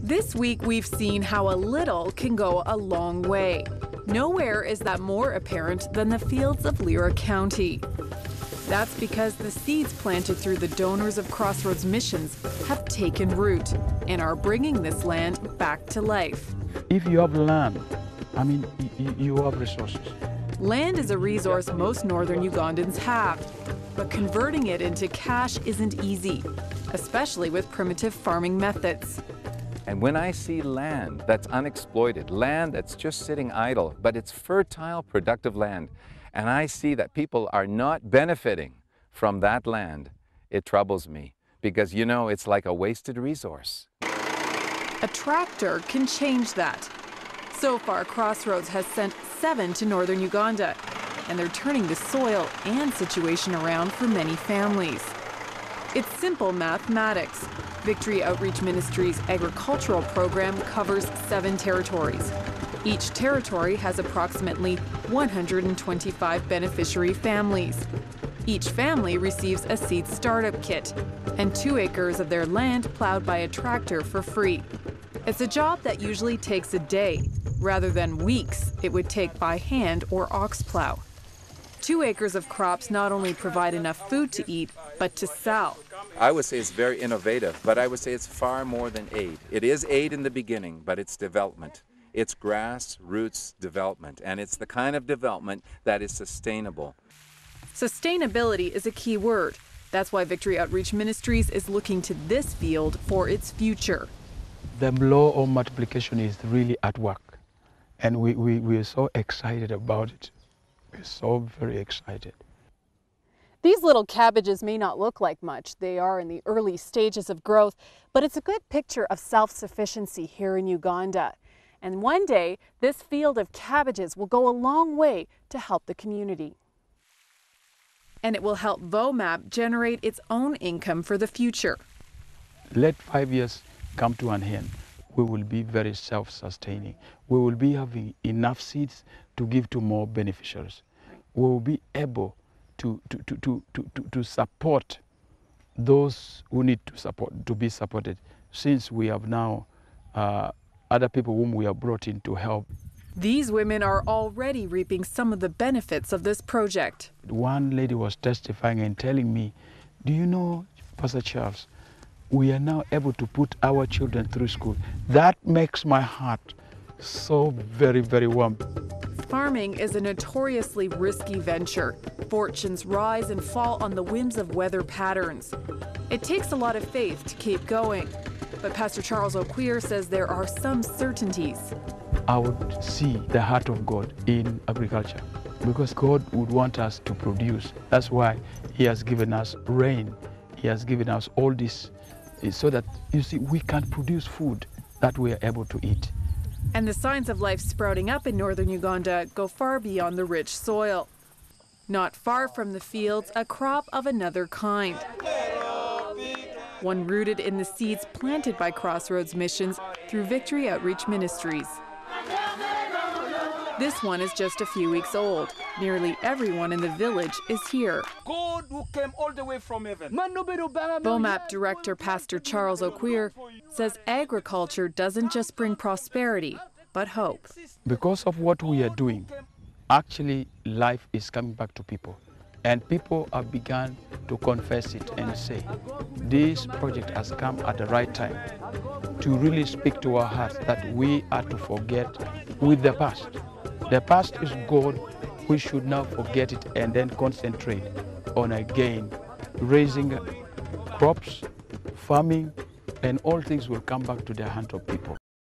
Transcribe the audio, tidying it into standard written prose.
This week, we've seen how a little can go a long way. Nowhere is that more apparent than the fields of Lyra County. That's because the seeds planted through the donors of Crossroads missions have taken root and are bringing this land back to life. If you have land, you have resources. Land is a resource most northern Ugandans have, but converting it into cash isn't easy, especially with primitive farming methods. And when I see land that's unexploited, land that's just sitting idle, but it's fertile, productive land, and I see that people are not benefiting from that land, it troubles me because, you know, it's like a wasted resource. A tractor can change that. So far, Crossroads has sent 7 to northern Uganda, and they're turning the soil and situation around for many families. It's simple mathematics. Victory Outreach Ministries' agricultural program covers 7 territories. Each territory has approximately 125 beneficiary families. Each family receives a seed startup kit and 2 acres of their land plowed by a tractor for free. It's a job that usually takes a day, rather than weeks it would take by hand or ox plow. 2 acres of crops not only provide enough food to eat, but to sell. I would say it's very innovative, but I would say it's far more than aid. It is aid in the beginning, but it's development. It's grassroots development, and it's the kind of development that is sustainable. Sustainability is a key word. That's why Victory Outreach Ministries is looking to this field for its future. The law of multiplication is really at work, and we are so excited about it. We're so very excited. These little cabbages may not look like much. They are in the early stages of growth, but it's a good picture of self-sufficiency here in Uganda. And one day, this field of cabbages will go a long way to help the community. And it will help VOMAP generate its own income for the future. Let 5 years come to an end. We will be very self-sustaining. We will be having enough seeds to give to more beneficiaries. We will be able to support those who need to be supported, since we have now other people whom we have brought in to help. These women are already reaping some of the benefits of this project. One lady was testifying and telling me, do you know, Pastor Charles, we are now able to put our children through school. That makes my heart so very, very warm. Farming is a notoriously risky venture. Fortunes rise and fall on the whims of weather patterns. It takes a lot of faith to keep going. But Pastor Charles Okwir says there are some certainties. I would see the heart of God in agriculture, because God would want us to produce. That's why He has given us rain. He has given us all this so that, you see, we can produce food that we are able to eat. And the signs of life sprouting up in northern Uganda go far beyond the rich soil. Not far from the fields, a crop of another kind. One rooted in the seeds planted by Crossroads missions through Victory Outreach Ministries. This one is just a few weeks old. Nearly everyone in the village is here. God who came all the way from heaven. VOMAP director Pastor Charles Okwir says agriculture doesn't just bring prosperity, but hope. Because of what we are doing, actually life is coming back to people. And people have begun to confess it and say, this project has come at the right time to really speak to our hearts that we are to forget with the past. The past is gone. We should now forget it and then concentrate on again raising crops, farming, and all things will come back to the hand of people.